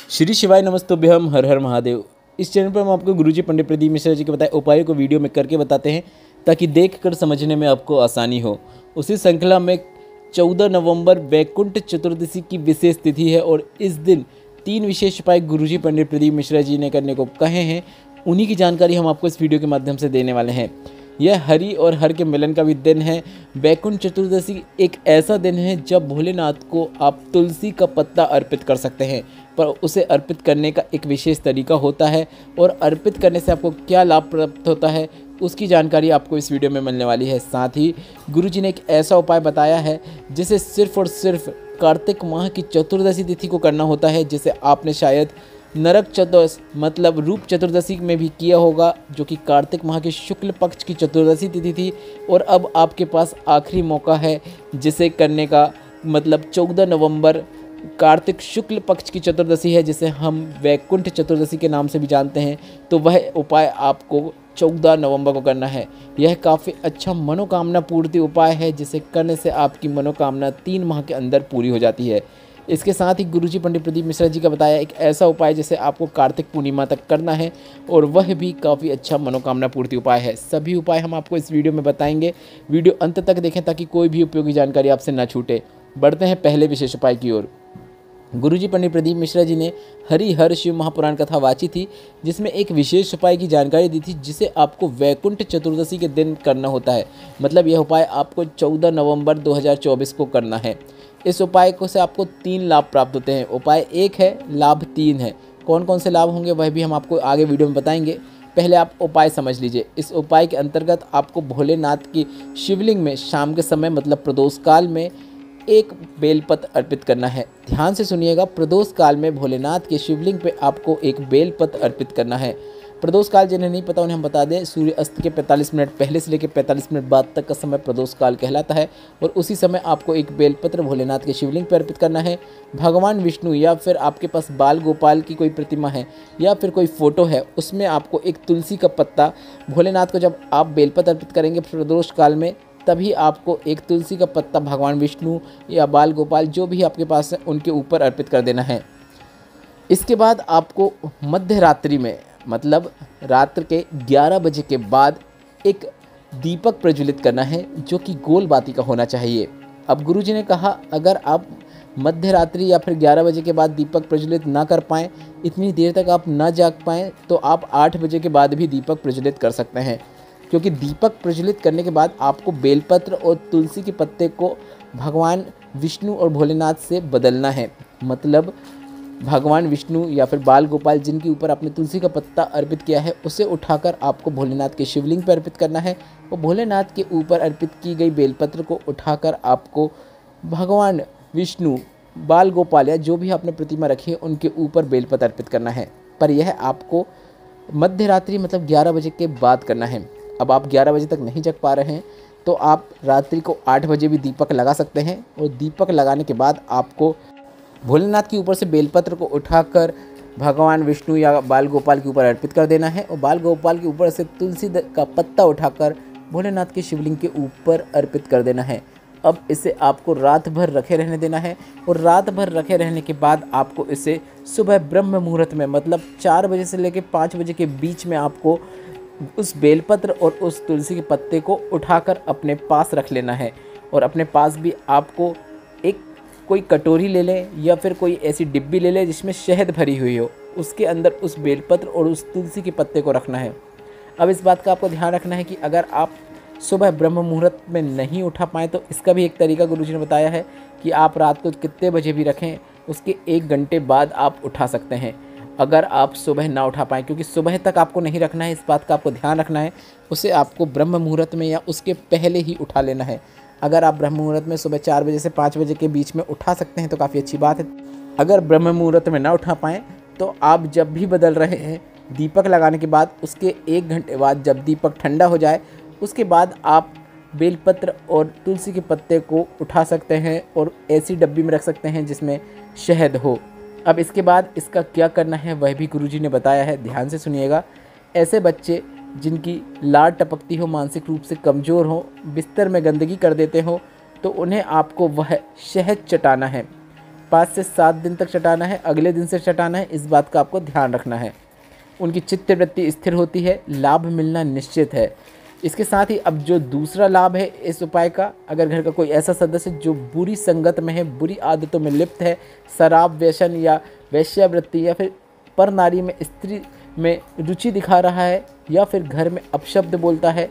श्री शिवाय नमस्तुभ्यम, हर हर महादेव। इस चैनल पर हम आपको गुरुजी पंडित प्रदीप मिश्रा जी के बताए उपायों को वीडियो में करके बताते हैं ताकि देखकर समझने में आपको आसानी हो। उसी श्रृंखला में 14 नवंबर वैकुंठ चतुर्दशी की विशेष तिथि है और इस दिन 3 विशेष उपाय गुरुजी पंडित प्रदीप मिश्रा जी ने करने को कहे हैं। उन्हीं की जानकारी हम आपको इस वीडियो के माध्यम से देने वाले हैं। यह हरि और हर के मिलन का भी दिन है। वैकुंठ चतुर्दशी एक ऐसा दिन है जब भोलेनाथ को आप तुलसी का पत्ता अर्पित कर सकते हैं, पर उसे अर्पित करने का एक विशेष तरीका होता है और अर्पित करने से आपको क्या लाभ प्राप्त होता है उसकी जानकारी आपको इस वीडियो में मिलने वाली है। साथ ही गुरुजी ने एक ऐसा उपाय बताया है जिसे सिर्फ और सिर्फ कार्तिक माह की चतुर्दशी तिथि को करना होता है, जिसे आपने शायद नरक चतुर्दशी मतलब रूप चतुर्दशी में भी किया होगा, जो कि कार्तिक माह के शुक्ल पक्ष की चतुर्दशी तिथि थी। और अब आपके पास आखिरी मौका है जिसे करने का, मतलब 14 नवंबर कार्तिक शुक्ल पक्ष की चतुर्दशी है, जिसे हम वैकुंठ चतुर्दशी के नाम से भी जानते हैं। तो वह उपाय आपको 14 नवंबर को करना है। यह काफ़ी अच्छा मनोकामना पूर्ति उपाय है, जिसे करने से आपकी मनोकामना 3 माह के अंदर पूरी हो जाती है। इसके साथ ही गुरुजी पंडित प्रदीप मिश्रा जी का बताया एक ऐसा उपाय जिसे आपको कार्तिक पूर्णिमा तक करना है और वह भी काफ़ी अच्छा मनोकामना पूर्ति उपाय है। सभी उपाय हम आपको इस वीडियो में बताएंगे। वीडियो अंत तक देखें ताकि कोई भी उपयोगी जानकारी आपसे न छूटे। बढ़ते हैं पहले विशेष उपाय की ओर। गुरुजी पंडित प्रदीप मिश्रा जी ने हरि हर शिव महापुराण कथा वाची थी, जिसमें एक विशेष उपाय की जानकारी दी थी जिसे आपको वैकुंठ चतुर्दशी के दिन करना होता है। मतलब यह उपाय आपको 14 नवंबर 2024 को करना है। इस उपाय को से आपको 3 लाभ प्राप्त होते हैं। उपाय 1 है, लाभ 3 है। कौन कौन से लाभ होंगे वह भी हम आपको आगे वीडियो में बताएंगे। पहले आप उपाय समझ लीजिए। इस उपाय के अंतर्गत आपको भोलेनाथ की शिवलिंग में शाम के समय मतलब प्रदोष काल में एक बेलपत्र अर्पित करना है। ध्यान से सुनिएगा, प्रदोष काल में भोलेनाथ के शिवलिंग पे आपको एक बेलपत्र अर्पित करना है। प्रदोष काल जिन्हें नहीं पता उन्हें हम बता दें, सूर्य अस्त के 45 मिनट पहले से लेकर 45 मिनट बाद तक का समय प्रदोष काल कहलाता है और उसी समय आपको एक बेलपत्र भोलेनाथ के शिवलिंग पर अर्पित करना है। भगवान विष्णु या फिर आपके पास बाल गोपाल की कोई प्रतिमा है या फिर कोई फोटो है, उसमें आपको एक तुलसी का पत्ता, भोलेनाथ को जब आप बेलपत्र अर्पित करेंगे प्रदोष काल में, तभी आपको एक तुलसी का पत्ता भगवान विष्णु या बाल गोपाल जो भी आपके पास है उनके ऊपर अर्पित कर देना है। इसके बाद आपको मध्य रात्रि में मतलब रात्र के 11 बजे के बाद एक दीपक प्रज्वलित करना है, जो कि गोल बाती का होना चाहिए। अब गुरुजी ने कहा अगर आप मध्य रात्रि या फिर 11 बजे के बाद दीपक प्रज्वलित ना कर पाएँ, इतनी देर तक आप ना जाग पाएँ, तो आप 8 बजे के बाद भी दीपक प्रज्वलित कर सकते हैं, क्योंकि दीपक प्रज्वलित करने के बाद आपको बेलपत्र और तुलसी के पत्ते को भगवान विष्णु और भोलेनाथ से बदलना है। मतलब भगवान विष्णु या फिर बाल गोपाल जिनके ऊपर आपने तुलसी का पत्ता अर्पित किया है, उसे उठाकर आपको भोलेनाथ के शिवलिंग पर अर्पित करना है और भोलेनाथ के ऊपर अर्पित की गई बेलपत्र को उठाकर आपको भगवान विष्णु, बाल गोपाल या जो भी आपने प्रतिमा रखी है उनके ऊपर बेलपत्र अर्पित करना है। पर यह आपको मध्य रात्रि मतलब 11 बजे के बाद करना है। अब आप 11 बजे तक नहीं जग पा रहे हैं तो आप रात्रि को 8 बजे भी दीपक लगा सकते हैं और दीपक लगाने के बाद आपको भोलेनाथ के ऊपर से बेलपत्र को उठाकर भगवान विष्णु या बाल गोपाल के ऊपर अर्पित कर देना है और बाल गोपाल के ऊपर से तुलसी का पत्ता उठाकर भोलेनाथ के शिवलिंग के ऊपर अर्पित कर देना है। अब इसे आपको रात भर रखे रहने देना है और रात भर रखे रहने के बाद आपको इसे सुबह ब्रह्म मुहूर्त में मतलब 4 बजे से लेकर 5 बजे के बीच में आपको उस बेलपत्र और उस तुलसी के पत्ते को उठाकर अपने पास रख लेना है। और अपने पास भी आपको एक कोई कटोरी ले लें या फिर कोई ऐसी डिब्बी ले लें जिसमें शहद भरी हुई हो, उसके अंदर उस बेलपत्र और उस तुलसी के पत्ते को रखना है। अब इस बात का आपको ध्यान रखना है कि अगर आप सुबह ब्रह्म मुहूर्त में नहीं उठा पाएँ तो इसका भी एक तरीका गुरुजी ने बताया है कि आप रात को कितने बजे भी रखें, उसके 1 घंटे बाद आप उठा सकते हैं। अगर आप सुबह ना उठा पाएँ, क्योंकि सुबह तक आपको नहीं रखना है, इस बात का आपको ध्यान रखना है, उसे आपको ब्रह्म मुहूर्त में या उसके पहले ही उठा लेना है। अगर आप ब्रह्म मुहूर्त में सुबह 4 बजे से 5 बजे के बीच में उठा सकते हैं तो काफ़ी अच्छी बात है। अगर ब्रह्म मुहूर्त में ना उठा पाएँ तो आप जब भी बदल रहे हैं दीपक लगाने के बाद उसके 1 घंटे बाद जब दीपक ठंडा हो जाए उसके बाद आप बेलपत्र और तुलसी के पत्ते को उठा सकते हैं और ऐसी डब्बी में रख सकते हैं जिसमें शहद हो। अब इसके बाद इसका क्या करना है वह भी गुरुजी ने बताया है, ध्यान से सुनिएगा। ऐसे बच्चे जिनकी लार टपकती हो, मानसिक रूप से कमज़ोर हो, बिस्तर में गंदगी कर देते हो, तो उन्हें आपको वह शहद चटाना है। 5 से 7 दिन तक चटाना है, अगले दिन से चटाना है, इस बात का आपको ध्यान रखना है। उनकी चित्तवृत्ति स्थिर होती है, लाभ मिलना निश्चित है। इसके साथ ही अब जो दूसरा लाभ है इस उपाय का, अगर घर का कोई ऐसा सदस्य जो बुरी संगत में है, बुरी आदतों में लिप्त है, शराब व्यसन या वेश्यावृत्ति या फिर पर नारी में स्त्री में रुचि दिखा रहा है या फिर घर में अपशब्द बोलता है,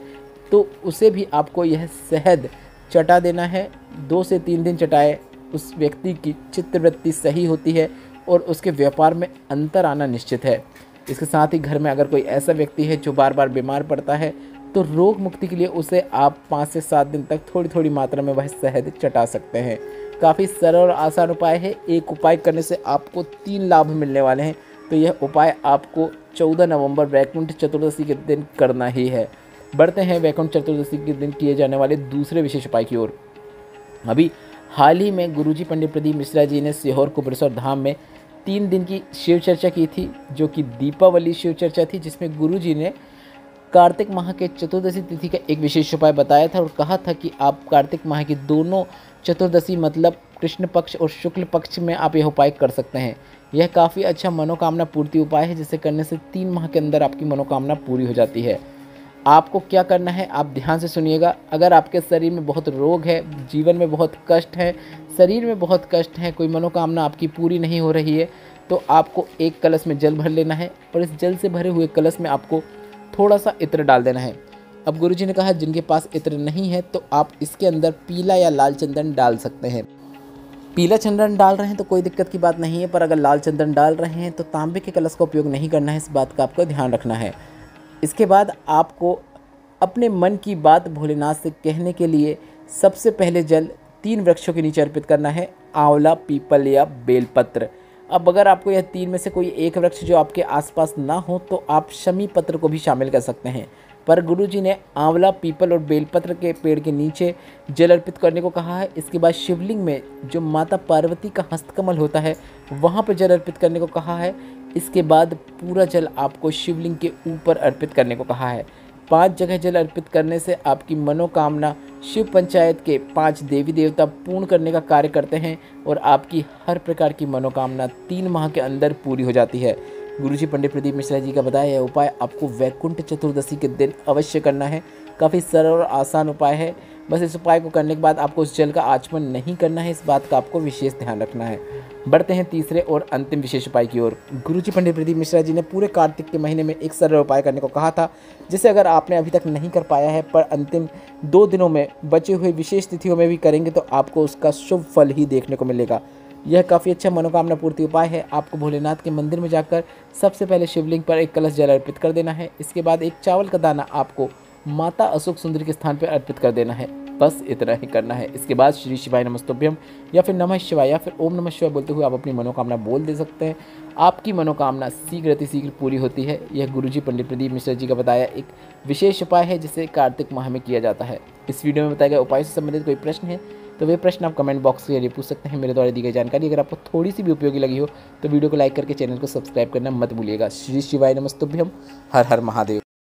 तो उसे भी आपको यह शहद चटा देना है। 2 से 3 दिन चटाए, उस व्यक्ति की चित्तवृत्ति सही होती है और उसके व्यापार में अंतर आना निश्चित है। इसके साथ ही घर में अगर कोई ऐसा व्यक्ति है जो बार बार बीमार पड़ता है, तो रोग मुक्ति के लिए उसे आप 5 से 7 दिन तक थोड़ी थोड़ी मात्रा में वह शहद चटा सकते हैं। काफ़ी सरल और आसान उपाय है। एक उपाय करने से आपको 3 लाभ मिलने वाले हैं, तो यह उपाय आपको 14 नवंबर वैकुंठ चतुर्दशी के दिन करना ही है। बढ़ते हैं वैकुंठ चतुर्दशी के दिन किए जाने वाले दूसरे विशेष उपाय की ओर। अभी हाल ही में गुरुजी पंडित प्रदीप मिश्रा जी ने सीहोर कुबेरेश्वर धाम में 3 दिन की शिव चर्चा की थी, जो कि दीपावली शिव चर्चा थी, जिसमें गुरुजी ने कार्तिक माह के चतुर्दशी तिथि का एक विशेष उपाय बताया था और कहा था कि आप कार्तिक माह की दोनों चतुर्दशी मतलब कृष्ण पक्ष और शुक्ल पक्ष में आप यह उपाय कर सकते हैं। यह काफ़ी अच्छा मनोकामना पूर्ति उपाय है, जिसे करने से 3 माह के अंदर आपकी मनोकामना पूरी हो जाती है। आपको क्या करना है, आप ध्यान से सुनिएगा। अगर आपके शरीर में बहुत रोग है, जीवन में बहुत कष्ट है, शरीर में बहुत कष्ट है, कोई मनोकामना आपकी पूरी नहीं हो रही है, तो आपको एक कलश में जल भर लेना है और इस जल से भरे हुए कलश में आपको थोड़ा सा इत्र डाल देना है। अब गुरुजी ने कहा जिनके पास इत्र नहीं है तो आप इसके अंदर पीला या लाल चंदन डाल सकते हैं। पीला चंदन डाल रहे हैं तो कोई दिक्कत की बात नहीं है, पर अगर लाल चंदन डाल रहे हैं तो तांबे के कलश का उपयोग नहीं करना है, इस बात का आपको ध्यान रखना है। इसके बाद आपको अपने मन की बात भोलेनाथ से कहने के लिए सबसे पहले जल 3 वृक्षों के नीचे अर्पित करना है, आंवला, पीपल या बेलपत्र। अब अगर आपको यह 3 में से कोई एक वृक्ष जो आपके आसपास ना हो तो आप शमी पत्र को भी शामिल कर सकते हैं, पर गुरुजी ने आंवला, पीपल और बेलपत्र के पेड़ के नीचे जल अर्पित करने को कहा है। इसके बाद शिवलिंग में जो माता पार्वती का हस्तकमल होता है वहाँ पर जल अर्पित करने को कहा है। इसके बाद पूरा जल आपको शिवलिंग के ऊपर अर्पित करने को कहा है। 5 जगह जल अर्पित करने से आपकी मनोकामना शिव पंचायत के 5 देवी देवता पूर्ण करने का कार्य करते हैं और आपकी हर प्रकार की मनोकामना 3 माह के अंदर पूरी हो जाती है। गुरुजी पंडित प्रदीप मिश्रा जी का बताया यह उपाय आपको वैकुंठ चतुर्दशी के दिन अवश्य करना है। काफ़ी सरल और आसान उपाय है। बस इस उपाय को करने के बाद आपको उस जल का आचमन नहीं करना है, इस बात का आपको विशेष ध्यान रखना है। बढ़ते हैं तीसरे और अंतिम विशेष उपाय की ओर। गुरुजी पंडित प्रदीप मिश्रा जी ने पूरे कार्तिक के महीने में एक सरल उपाय करने को कहा था, जिसे अगर आपने अभी तक नहीं कर पाया है पर अंतिम 2 दिनों में बचे हुए विशेष तिथियों में भी करेंगे तो आपको उसका शुभ फल ही देखने को मिलेगा। यह काफ़ी अच्छा मनोकामना पूर्ति उपाय है। आपको भोलेनाथ के मंदिर में जाकर सबसे पहले शिवलिंग पर एक कलश जल अर्पित कर देना है। इसके बाद एक चावल का दाना आपको माता अशोक सुंदरी के स्थान पर अर्पित कर देना है। बस इतना ही करना है। इसके बाद श्री शिवाय नमस्तुभ्यम या फिर नमः शिवाय या फिर ओम नमः शिवाय बोलते हुए आप अपनी मनोकामना बोल दे सकते हैं। आपकी मनोकामना शीघ्र अतिशीघ्र पूरी होती है। यह गुरुजी पंडित प्रदीप मिश्रा जी का बताया एक विशेष उपाय है जिसे कार्तिक माह में किया जाता है। इस वीडियो में बताए गए उपाय से संबंधित कोई प्रश्न है तो वे प्रश्न आप कमेंट बॉक्स के जरिए पूछ सकते हैं। मेरे द्वारा दी गई जानकारी अगर आपको थोड़ी सी भी उपयोगी लगी हो तो वीडियो को लाइक करके चैनल को सब्सक्राइब करना मत भूलिएगा। श्री शिवाय नमस्तुभ्यम। हर हर महादेव।